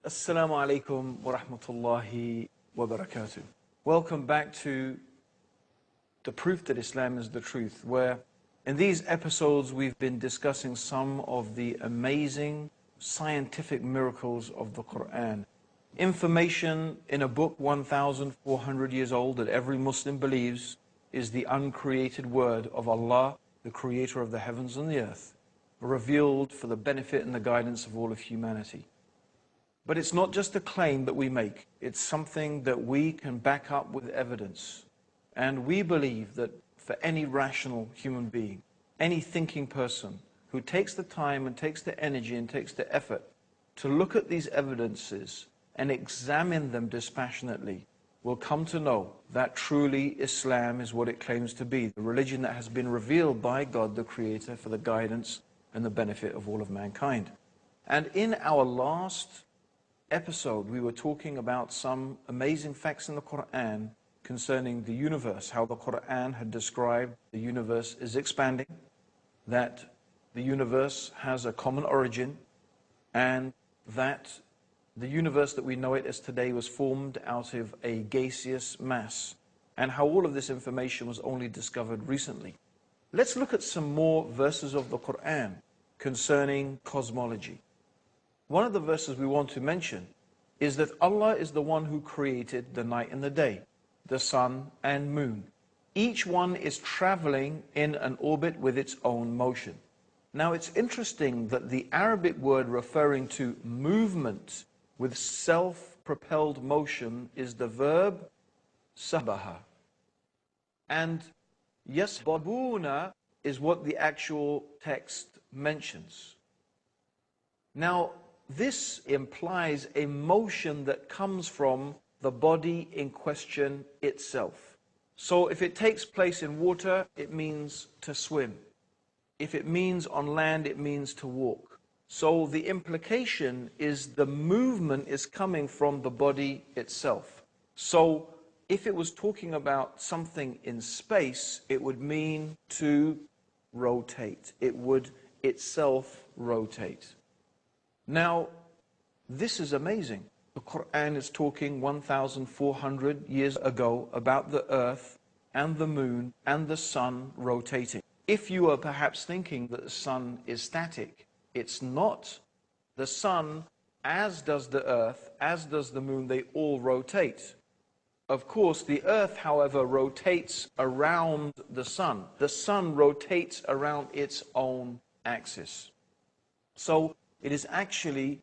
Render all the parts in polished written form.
Assalamu alaikum wa rahmatullahi wa barakatuh. Welcome back to The Proof that Islam is the Truth, where in these episodes we've been discussing some of the amazing scientific miracles of the Quran. Information in a book 1,400 years old that every Muslim believes is the uncreated word of Allah, the creator of the heavens and the earth, revealed for the benefit and the guidance of all of humanity. But it's not just a claim that we make, it's something that we can back up with evidence. And we believe that for any rational human being, any thinking person who takes the time and takes the energy and takes the effort to look at these evidences and examine them dispassionately, will come to know that truly Islam is what it claims to be, the religion that has been revealed by God the Creator for the guidance and the benefit of all of mankind. And in our last episode, we were talking about some amazing facts in the Quran concerning the universe, how the Quran had described the universe is expanding, that the universe has a common origin, and that the universe that we know it as today was formed out of a gaseous mass, and how all of this information was only discovered recently. Let's look at some more verses of the Quran concerning cosmology. One of the verses we want to mention is that Allah is the one who created the night and the day, the sun and moon. Each one is traveling in an orbit with its own motion. Now it's interesting that the Arabic word referring to movement with self-propelled motion is the verb sabaha. And yasbabuna is what the actual text mentions. Now, this implies a motion that comes from the body in question itself. So if it takes place in water, it means to swim. If it means on land, it means to walk. So the implication is the movement is coming from the body itself. So if it was talking about something in space, it would mean to rotate. It would itself rotate. Now, this is amazing. The Quran is talking 1,400 years ago about the earth and the moon and the sun rotating. If you are perhaps thinking that the sun is static, it's not. The sun, as does the earth, as does the moon, they all rotate. Of course, the earth, however, rotates around the sun. The sun rotates around its own axis. So it is actually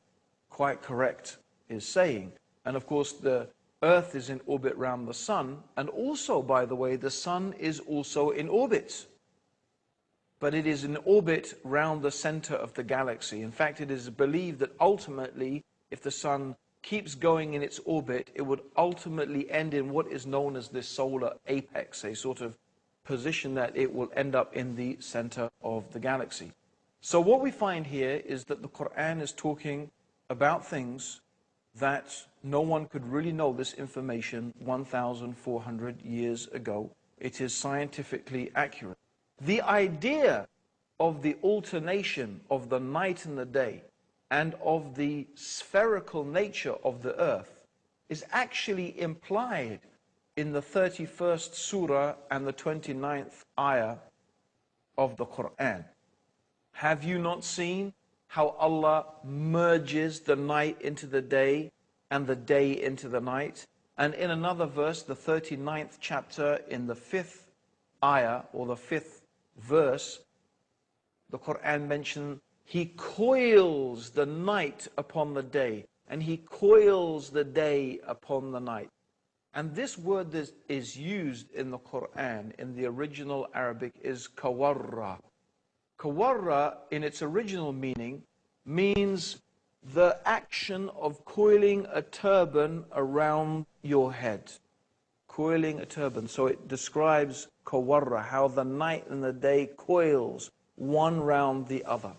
quite correct, is saying. And of course, the earth is in orbit around the sun. And also, by the way, the sun is also in orbit. But it is in orbit round the center of the galaxy. In fact, it is believed that ultimately, if the sun keeps going in its orbit, it would ultimately end in what is known as the solar apex, a sort of position that it will end up in the center of the galaxy. So what we find here is that the Quran is talking about things that no one could really know this information 1,400 years ago. It is scientifically accurate. The idea of the alternation of the night and the day and of the spherical nature of the earth is actually implied in the 31st surah and the 29th ayah of the Quran. Have you not seen how Allah merges the night into the day and the day into the night? And in another verse, the 39th chapter, in the 5th ayah, or the 5th verse, the Quran mentions He coils the night upon the day, and He coils the day upon the night. And this word that is used in the Quran, in the original Arabic, is kawarra. Kawarra, in its original meaning, means the action of coiling a turban around your head. Coiling a turban. So it describes kawarra, how the night and the day coils one round the other.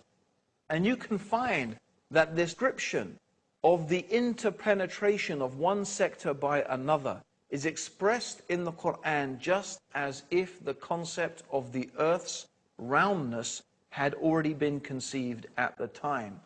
And you can find that description of the interpenetration of one sector by another is expressed in the Quran just as if the concept of the earth's roundness had already been conceived at the time.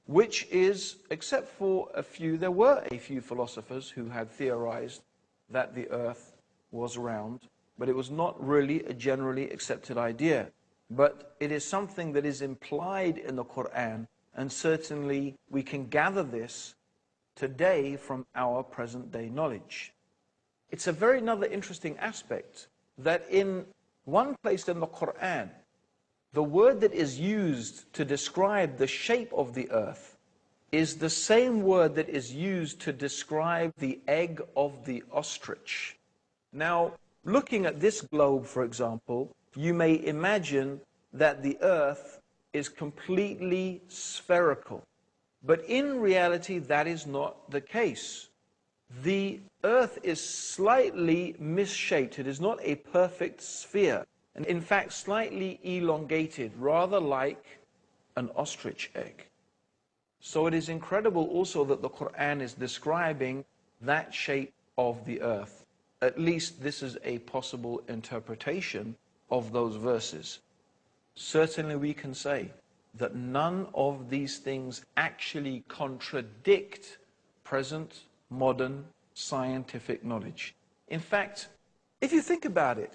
which is, except for there were a few philosophers who had theorized that the earth was round, but it was not really a generally accepted idea. But it is something that is implied in the Quran, and certainly we can gather this today from our present day knowledge. It's a very another interesting aspect that in one place in the Quran, the word that is used to describe the shape of the earth is the same word that is used to describe the egg of the ostrich. Now, looking at this globe, for example, you may imagine that the earth is completely spherical. But in reality, that is not the case. The earth is slightly misshaped. It is not a perfect sphere. And in fact, slightly elongated, rather like an ostrich egg. So it is incredible also that the Quran is describing that shape of the earth. At least this is a possible interpretation of those verses. Certainly we can say that none of these things actually contradict present modern scientific knowledge. In fact, if you think about it,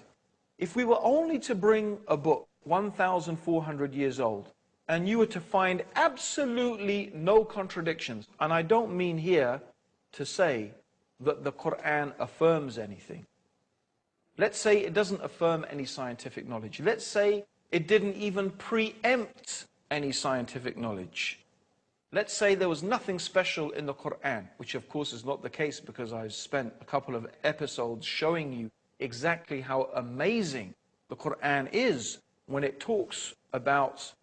if we were only to bring a book 1,400 years old and you were to find absolutely no contradictions, and I don't mean here to say that the Quran affirms anything. Let's say it doesn't affirm any scientific knowledge. Let's say it didn't even preempt any scientific knowledge. Let's say there was nothing special in the Quran, which of course is not the case because I've spent a couple of episodes showing you exactly how amazing the Quran is when it talks about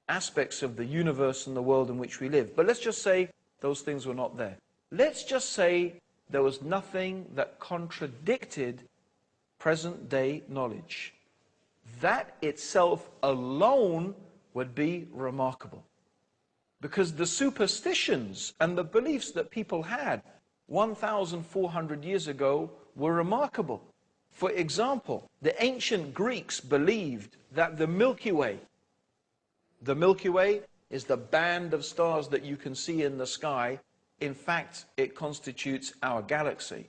aspects of the universe and the world in which we live. But let's just say those things were not there. Let's just say there was nothing that contradicted present day knowledge. That itself alone would be remarkable. Because the superstitions and the beliefs that people had 1,400 years ago were remarkable. For example, the ancient Greeks believed that the Milky Way is the band of stars that you can see in the sky. In fact, it constitutes our galaxy.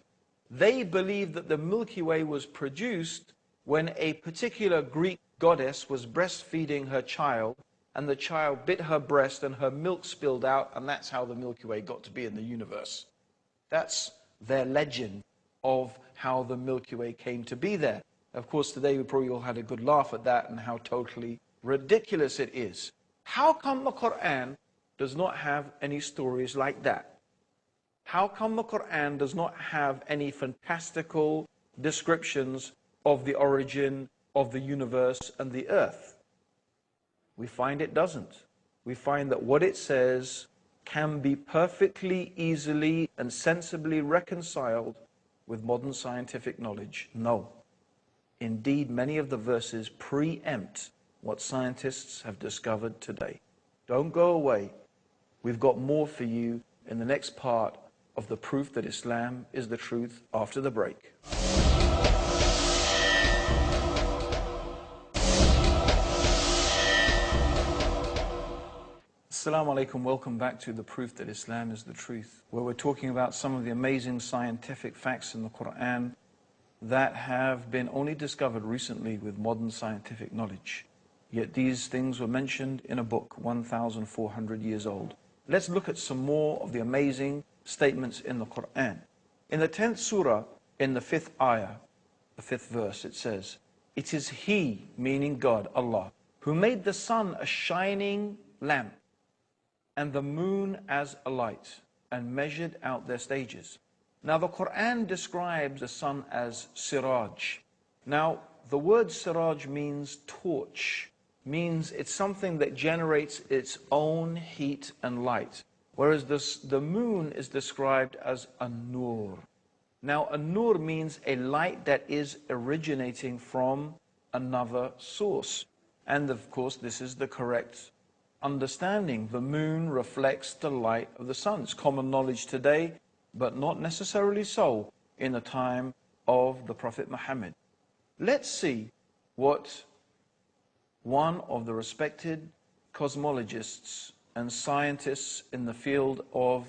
They believed that the Milky Way was produced when a particular Greek goddess was breastfeeding her child, and the child bit her breast and her milk spilled out, and that's how the Milky Way got to be in the universe. That's their legend of how the Milky Way came to be there. Of course, today we probably all had a good laugh at that and how totally ridiculous it is. How come the Quran does not have any stories like that? How come the Quran does not have any fantastical descriptions of the origin of the universe and the earth? We find it doesn't. We find that what it says can be perfectly, easily, and sensibly reconciled with modern scientific knowledge. No. Indeed, many of the verses preempt what scientists have discovered today. Don't go away. We've got more for you in the next part of the proof that Islam is the truth after the break. Assalamu alaikum, welcome back to the proof that Islam is the truth, where we're talking about some of the amazing scientific facts in the Quran that have been only discovered recently with modern scientific knowledge. Yet these things were mentioned in a book 1,400 years old. Let's look at some more of the amazing statements in the Quran. In the 10th surah, in the 5th ayah, the 5th verse, it says, "It is He," meaning God, Allah, "who made the sun a shining lamp and the moon as a light, and measured out their stages." Now the Quran describes the sun as siraj. Now the word siraj means torch, means it's something that generates its own heat and light. Whereas the moon is described as a nur. Now a nur means a light that is originating from another source. And of course this is the correct understanding. The moon reflects the light of the sun. It's common knowledge today, but not necessarily so in the time of the Prophet Muhammad. Let's see what one of the respected cosmologists and scientists in the field of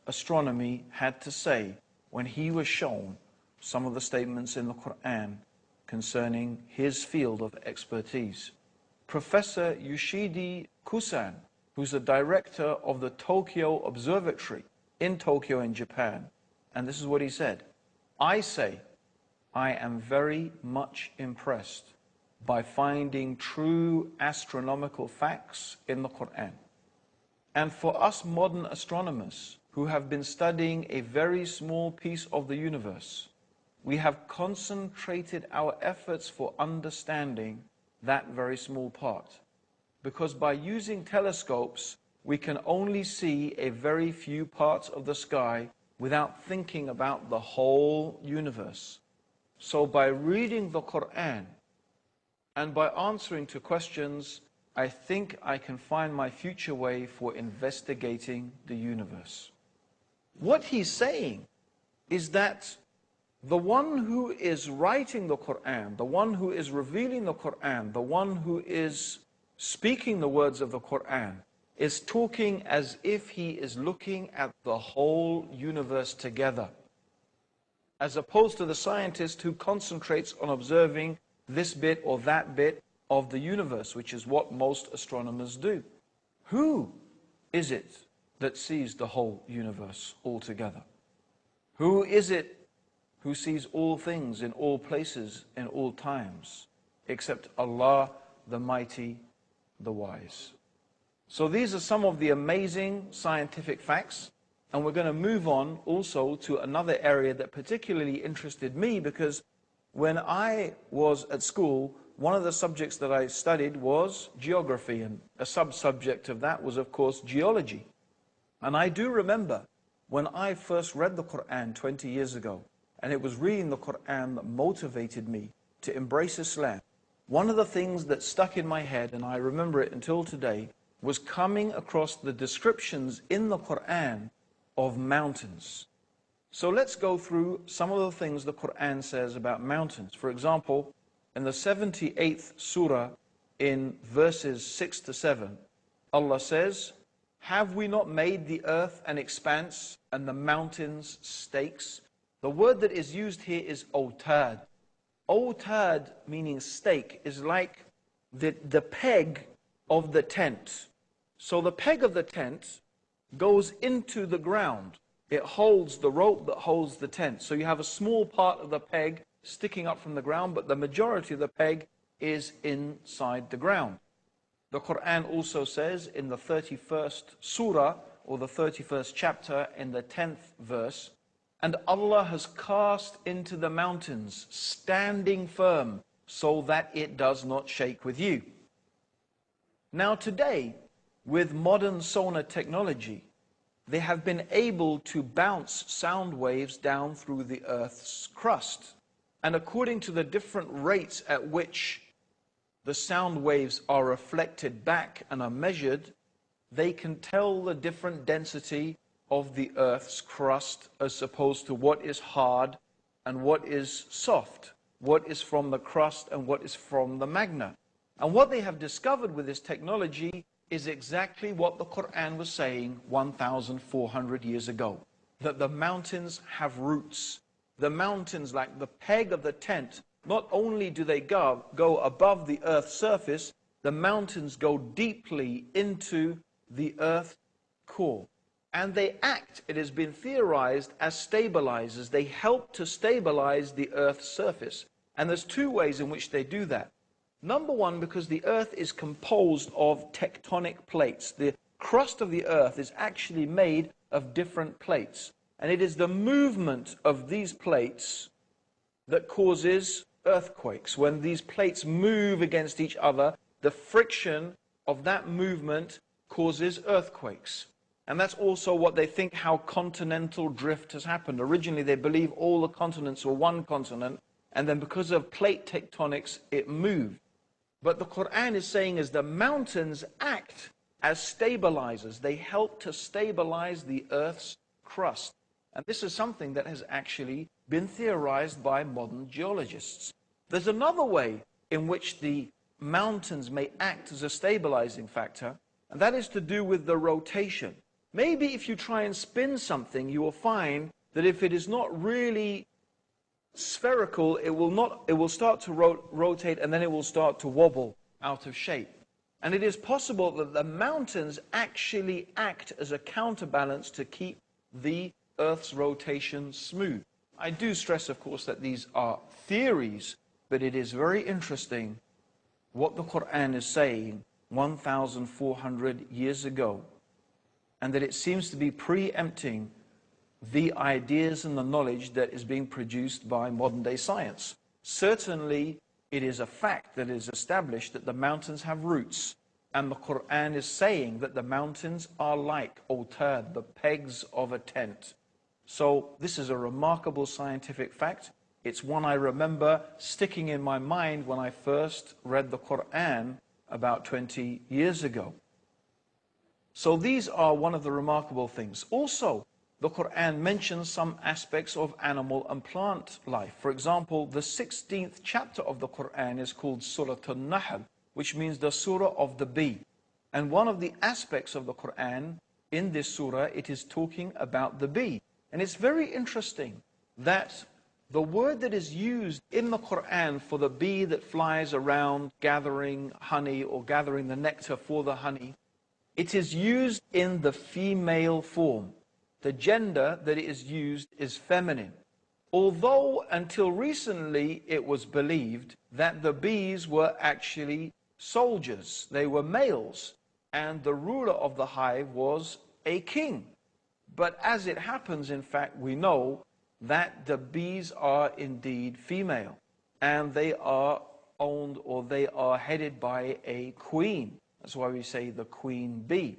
astronomy had to say when he was shown some of the statements in the Quran concerning his field of expertise. Professor Yoshidi Kusan, who's the director of the Tokyo Observatory in Tokyo in Japan, and this is what he said: I say, I am very much impressed by finding true astronomical facts in the Quran. And for us modern astronomers who have been studying a very small piece of the universe, we have concentrated our efforts for understanding that very small part. Because by using telescopes, we can only see a very few parts of the sky without thinking about the whole universe. So by reading the Quran and by answering to questions, I think I can find my future way for investigating the universe. What he's saying is that the one who is writing the Quran, the one who is revealing the Quran, the one who is speaking the words of the Quran, is talking as if he is looking at the whole universe together, as opposed to the scientist who concentrates on observing this bit or that bit of the universe, which is what most astronomers do. Who is it that sees the whole universe altogether? Who is it who sees all things in all places in all times, except Allah, the Mighty, the Wise? So these are some of the amazing scientific facts, and we're going to move on also to another area that particularly interested me, because when I was at school, one of the subjects that I studied was geography, and a sub-subject of that was, of course, geology. And I do remember when I first read the Quran 20 years ago, and it was reading the Quran that motivated me to embrace Islam. One of the things that stuck in my head, and I remember it until today, was coming across the descriptions in the Quran of mountains. So let's go through some of the things the Quran says about mountains. For example, in the 78th surah, in verses 6 to 7, Allah says, have we not made the earth an expanse and the mountains stakes? The word that is used here is otad. Otad, meaning stake, is like the peg of the tent. So the peg of the tent goes into the ground. It holds the rope that holds the tent. So you have a small part of the peg sticking up from the ground, but the majority of the peg is inside the ground. The Quran also says in the 31st surah, or the 31st chapter, in the 10th verse, and Allah has cast into the mountains, standing firm, so that it does not shake with you. Now today, with modern sonar technology, they have been able to bounce sound waves down through the Earth's crust. And according to the different rates at which the sound waves are reflected back and are measured, they can tell the different density of the Earth's crust as opposed to what is hard and what is soft, what is from the crust and what is from the magma. And what they have discovered with this technology is exactly what the Quran was saying 1,400 years ago, that the mountains have roots. The mountains, like the peg of the tent, not only do they go above the earth's surface, the mountains go deeply into the earth's core. And they act, it has been theorized, as stabilizers. They help to stabilize the earth's surface. And there's two ways in which they do that. Number one, because the earth is composed of tectonic plates. The crust of the earth is actually made of different plates. And it is the movement of these plates that causes earthquakes. When these plates move against each other, the friction of that movement causes earthquakes. And that's also what they think how continental drift has happened. Originally, they believe all the continents were one continent, and then because of plate tectonics, it moved. But the Quran is saying is the mountains act as stabilizers. They help to stabilize the earth's crust. And this is something that has actually been theorized by modern geologists. There's another way in which the mountains may act as a stabilizing factor, and that is to do with the rotation. Maybe if you try and spin something, you will find that if it is not really spherical, it will start to rotate, and then it will start to wobble out of shape. And it is possible that the mountains actually act as a counterbalance to keep the Earth's rotation smooth. I do stress, of course, that these are theories, but it is very interesting what the Quran is saying 1,400 years ago, and that it seems to be preempting the ideas and the knowledge that is being produced by modern day science. Certainly, it is a fact that is established that the mountains have roots, and the Quran is saying that the mountains are like autad, the pegs of a tent. So this is a remarkable scientific fact. It's one I remember sticking in my mind when I first read the Quran about 20 years ago. So these are one of the remarkable things. Also, the Quran mentions some aspects of animal and plant life. For example, the 16th chapter of the Quran is called Surah An-Nahl, which means the surah of the bee. And one of the aspects of the Quran in this surah, it is talking about the bee. And it's very interesting that the word that is used in the Quran for the bee that flies around gathering honey or gathering the nectar for the honey, it is used in the female form. The gender that it is used is feminine. Although until recently it was believed that the bees were actually soldiers, they were males, and the ruler of the hive was a king. But as it happens, in fact, we know that the bees are indeed female, and they are owned, or they are headed by a queen. That's why we say the queen bee.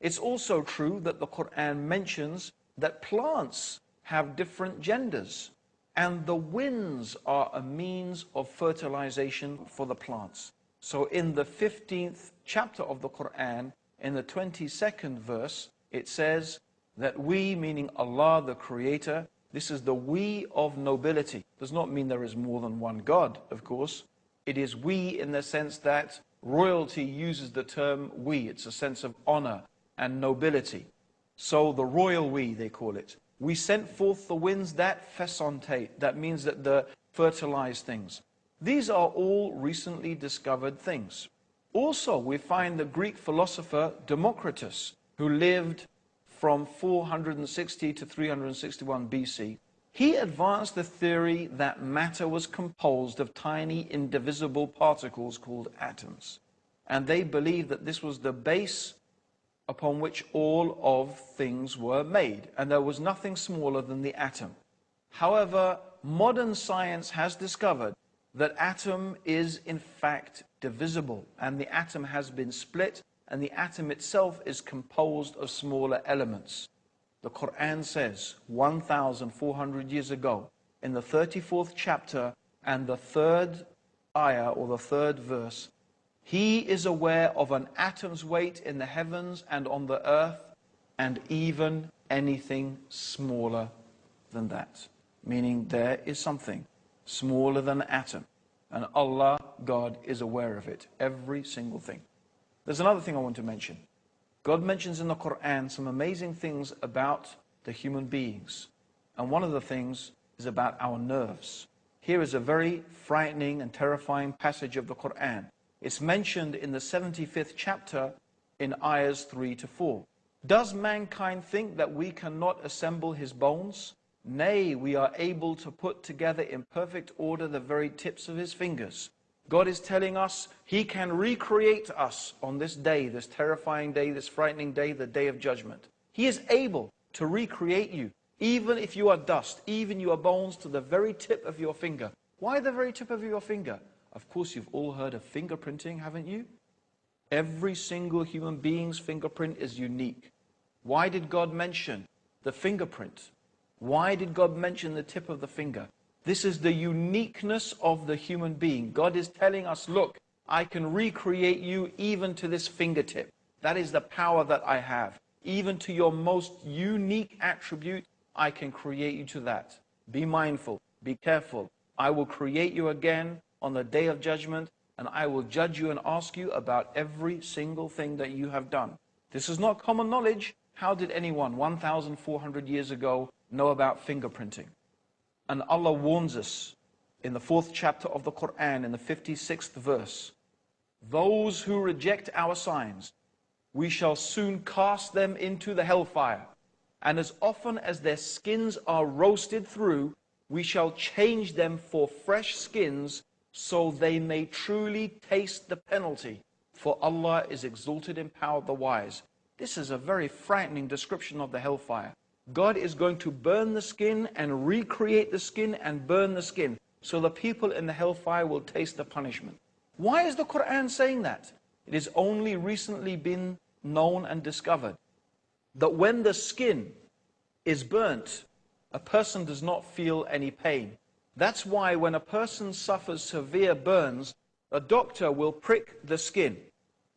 It's also true that the Quran mentions that plants have different genders, and the winds are a means of fertilization for the plants. So in the 15th chapter of the Quran, in the 22nd verse, it says that we, meaning Allah the Creator, this is the we of nobility. Does not mean there is more than one God, of course. It is we in the sense that royalty uses the term we. It's a sense of honor and nobility. So the royal we, they call it. We sent forth the winds that fesontate. That means that the fertilize things. These are all recently discovered things. Also, we find the Greek philosopher Democritus, who lived from 460 to 361 BC. He advanced the theory that matter was composed of tiny indivisible particles called atoms. And they believed that this was the base upon which all of things were made, and there was nothing smaller than the atom. However, modern science has discovered that atom is in fact divisible, and the atom has been split, and the atom itself is composed of smaller elements. The Quran says 1,400 years ago, in the 34th chapter and the 3rd ayah, or the 3rd verse, He is aware of an atom's weight in the heavens and on the earth, and even anything smaller than that. Meaning there is something smaller than an atom. And Allah, God, is aware of it. Every single thing. There's another thing I want to mention. God mentions in the Quran some amazing things about the human beings. And one of the things is about our nerves. Here is a very frightening and terrifying passage of the Quran. It's mentioned in the 75th chapter in ayahs 3 to 4. Does mankind think that we cannot assemble his bones? Nay, we are able to put together in perfect order the very tips of his fingers. God is telling us He can recreate us on this day, this terrifying day, this frightening day, the day of judgment. He is able to recreate you, even if you are dust, even your bones to the very tip of your finger. Why the very tip of your finger? Of course, you've all heard of fingerprinting, haven't you? Every single human being's fingerprint is unique. Why did God mention the fingerprint? Why did God mention the tip of the finger? This is the uniqueness of the human being. God is telling us, look, I can recreate you even to this fingertip. That is the power that I have. Even to your most unique attribute, I can create you to that. Be mindful, be careful. I will create you again on the day of judgment, and I will judge you and ask you about every single thing that you have done. This is not common knowledge. How did anyone 1,400 years ago know about fingerprinting? And Allah warns us in the 4th chapter of the Quran, in the 56th verse, those who reject our signs, we shall soon cast them into the hellfire. And as often as their skins are roasted through, we shall change them for fresh skins, so they may truly taste the penalty. For Allah is exalted in power, the wise. This is a very frightening description of the hellfire. God is going to burn the skin and recreate the skin and burn the skin, so the people in the hellfire will taste the punishment. Why is the Quran saying that? It has only recently been known and discovered that when the skin is burnt, a person does not feel any pain. That's why when a person suffers severe burns, a doctor will prick the skin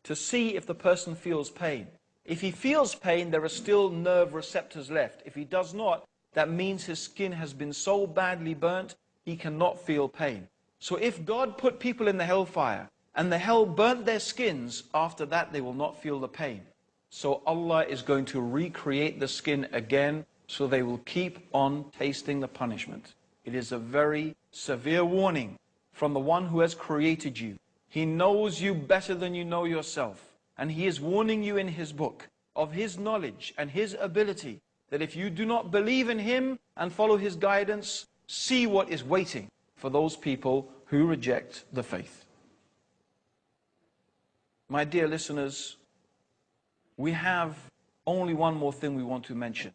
to see if the person feels pain. If he feels pain, there are still nerve receptors left. If he does not, that means his skin has been so badly burnt, he cannot feel pain. So if God put people in the hellfire and the hell burnt their skins, after that they will not feel the pain. So Allah is going to recreate the skin again, so they will keep on tasting the punishment. It is a very severe warning from the one who has created you. He knows you better than you know yourself. And He is warning you in His book of His knowledge and His ability, that if you do not believe in Him and follow His guidance, see what is waiting for those people who reject the faith. My dear listeners, we have only one more thing we want to mention.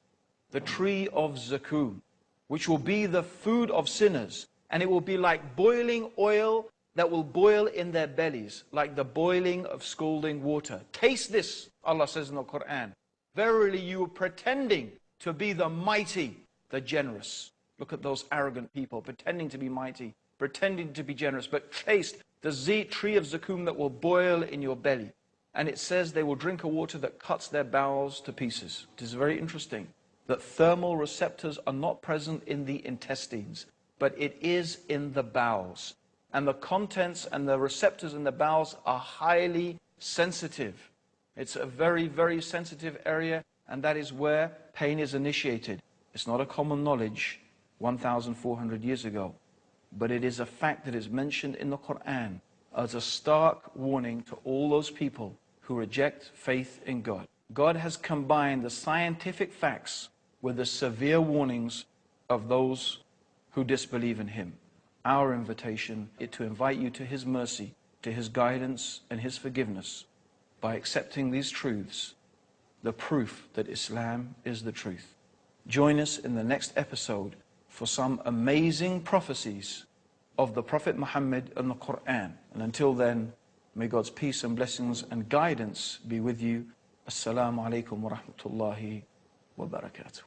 The tree of Zakum, which will be the food of sinners, and it will be like boiling oil that will boil in their bellies, like the boiling of scalding water. Taste this, Allah says in the Quran. Verily you are pretending to be the mighty, the generous. Look at those arrogant people, pretending to be mighty, pretending to be generous, but taste the tree of Zakum that will boil in your belly. And it says they will drink a water that cuts their bowels to pieces. It is very interesting that thermal receptors are not present in the intestines, but it is in the bowels. And the contents and the receptors in the bowels are highly sensitive. It's a very, very sensitive area, and that is where pain is initiated. It's not a common knowledge 1,400 years ago, but it is a fact that is mentioned in the Quran as a stark warning to all those people who reject faith in God. God has combined the scientific facts with the severe warnings of those who disbelieve in Him. Our invitation is to invite you to His mercy, to His guidance and His forgiveness by accepting these truths, the proof that Islam is the truth. Join us in the next episode for some amazing prophecies of the Prophet Muhammad and the Quran. And until then, may God's peace and blessings and guidance be with you. Assalamu alaikum wa rahmatullahi wa barakatuh.